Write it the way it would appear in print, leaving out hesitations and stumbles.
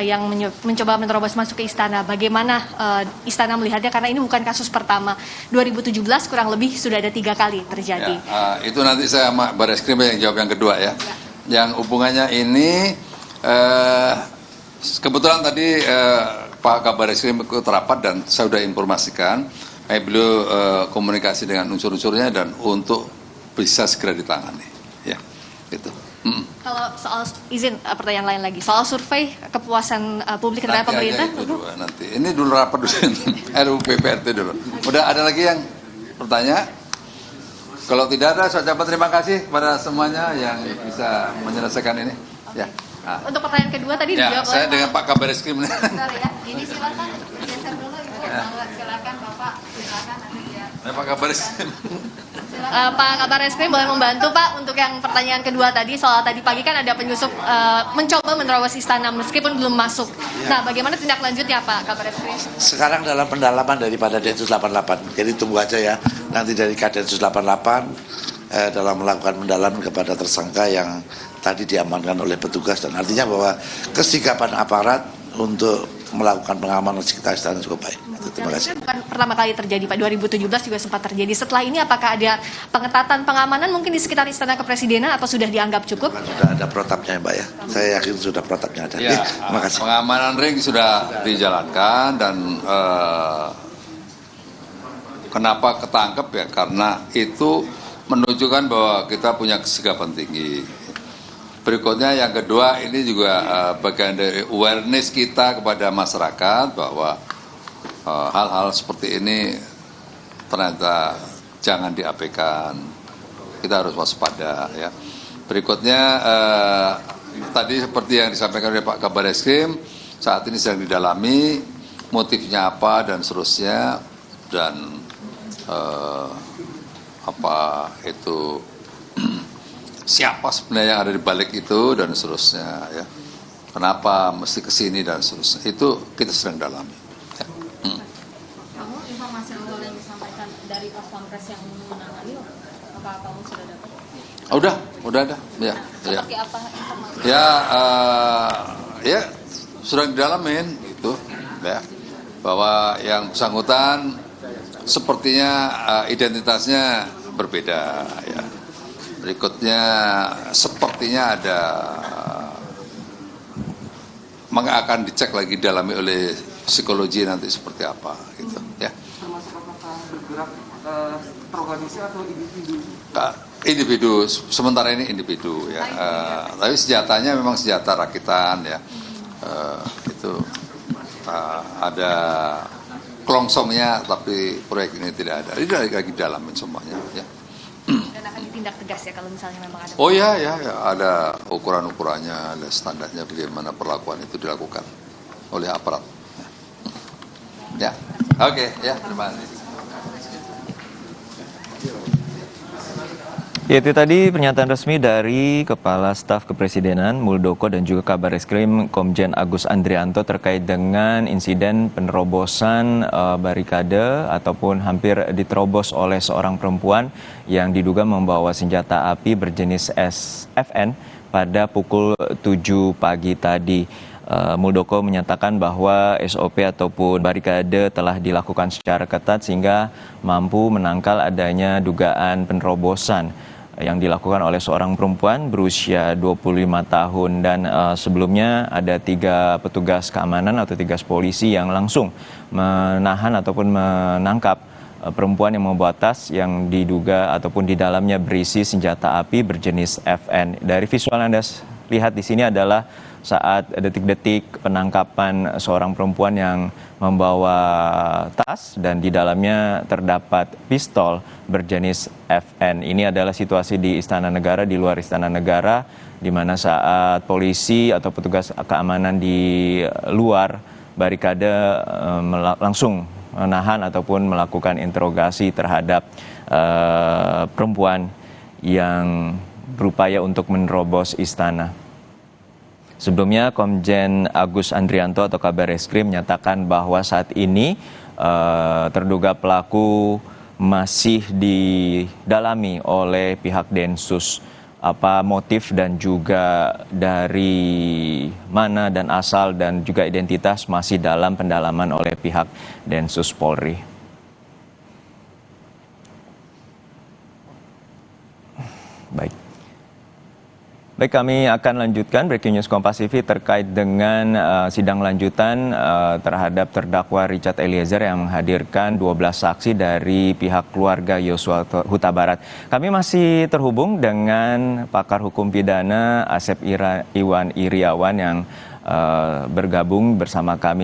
yang mencoba menerobos masuk ke istana. Bagaimana istana melihatnya? Karena ini bukan kasus pertama. 2017 kurang lebih sudah ada 3 kali terjadi. Ya, itu nanti saya sama Barreskrim yang jawab yang kedua ya. Yang hubungannya ini kebetulan tadi Pak Kabar Eskrim ikut rapat dan saya sudah informasikan. Beliau komunikasi dengan unsur-unsurnya dan untuk bisa segera ditangani. Ya, gitu. Kalau soal izin pertanyaan lain lagi, soal survei kepuasan publik terhadap pemerintah, nanti ini dulu rapat dulu RUU PPRT dulu. Udah ada lagi yang bertanya? Kalau tidak ada, saya ucapkan terima kasih kepada semuanya yang bisa menyelesaikan ini. Ya. Nah. Untuk pertanyaan kedua tadi ya, dijawab saya dengan Pak Kabar Eskrim. Bentar ya, ini silakan geser dulu Ibu. Ya. Silakan Bapak, silakan nanti ya. Pak Kabar Eskrim. Pak Kabar Eskrim boleh membantu Pak untuk yang pertanyaan kedua tadi, soal tadi pagi kan ada penyusup mencoba menerobos istana meskipun belum masuk. Nah, bagaimana tindak lanjutnya Pak Kabar Eskrim? Sekarang dalam pendalaman daripada Densus 88, jadi tunggu aja ya, nanti dari Densus 88 dalam melakukan pendalaman kepada tersangka yang tadi diamankan oleh petugas, dan artinya bahwa kesigapan aparat untuk melakukan pengamanan sekitar istana cukup baik. Terima kasih. Bukan pertama kali terjadi Pak, 2017 juga sempat terjadi. Setelah ini apakah ada pengetatan pengamanan mungkin di sekitar Istana Kepresidenan atau sudah dianggap cukup? Sudah ada protapnya Mbak ya, saya yakin sudah protapnya ada. Ya, terima kasih. Pengamanan ring sudah dijalankan dan kenapa ketangkep ya, karena itu menunjukkan bahwa kita punya kesigapan tinggi. Berikutnya yang kedua, ini juga bagian dari awareness kita kepada masyarakat bahwa hal-hal seperti ini ternyata jangan diabaikan, kita harus waspada ya. Berikutnya tadi seperti yang disampaikan oleh Pak Kabar Eskrim, saat ini sedang didalami motifnya apa dan seterusnya, dan apa itu siapa sebenarnya yang ada di balik itu dan seterusnya ya. Kenapa mesti kesini dan seterusnya, itu kita sedang dalami. Ya. Kamu informasi awal yang disampaikan dari Pas Pampres yang menangani, apakah kamu sudah dapat? Udah ada. Ya. Seperti apa informasi? Ya sudah didalamin gitu ya. Bahwa yang bersangkutan sepertinya identitasnya berbeda ya. Berikutnya sepertinya ada akan dicek lagi dalami oleh psikologi nanti seperti apa gitu ya. Termasuk apakah bergerak terorganisasi atau individu? Individu, sementara ini individu ya. Tapi senjatanya memang senjata rakitan ya. Itu ada kelongsongnya, tapi proyek ini tidak ada. Ini lagi dalamin semuanya ya. Dan akan ditindak tegas ya kalau misalnya memang ada. Oh ya, ada ukuran-ukurannya, ada standarnya bagaimana perlakuan itu dilakukan oleh aparat. Ya, oke, ya terima kasih. Ya, itu tadi pernyataan resmi dari Kepala Staf Kepresidenan Muldoko dan juga Kabar Eskrim Komjen Agus Andrianto terkait dengan insiden penerobosan barikade ataupun hampir diterobos oleh seorang perempuan yang diduga membawa senjata api berjenis SFN pada pukul 7 pagi tadi. Muldoko menyatakan bahwa SOP ataupun barikade telah dilakukan secara ketat sehingga mampu menangkal adanya dugaan penerobosan yang dilakukan oleh seorang perempuan berusia 25 tahun, dan sebelumnya ada 3 petugas keamanan atau 3 polisi yang langsung menahan ataupun menangkap perempuan yang membawa tas yang diduga ataupun di dalamnya berisi senjata api berjenis FN. Dari visual Anda lihat di sini adalah saat detik-detik penangkapan seorang perempuan yang membawa tas dan di dalamnya terdapat pistol berjenis FN. Ini adalah situasi di Istana Negara, di luar Istana Negara, di mana saat polisi atau petugas keamanan di luar barikade langsung menahan ataupun melakukan interogasi terhadap perempuan yang berupaya untuk menerobos istana. Sebelumnya, Komjen Agus Andrianto atau Kabar Eskrim menyatakan bahwa saat ini terduga pelaku masih didalami oleh pihak Densus apa motif dan juga dari mana dan asal dan juga identitas masih dalam pendalaman oleh pihak Densus Polri. Baik, kami akan lanjutkan Breaking News Kompas TV terkait dengan sidang lanjutan terhadap terdakwa Richard Eliezer yang menghadirkan 12 saksi dari pihak keluarga Yosua Huta Barat. Kami masih terhubung dengan pakar hukum pidana Asep Iwan Iriawan yang bergabung bersama kami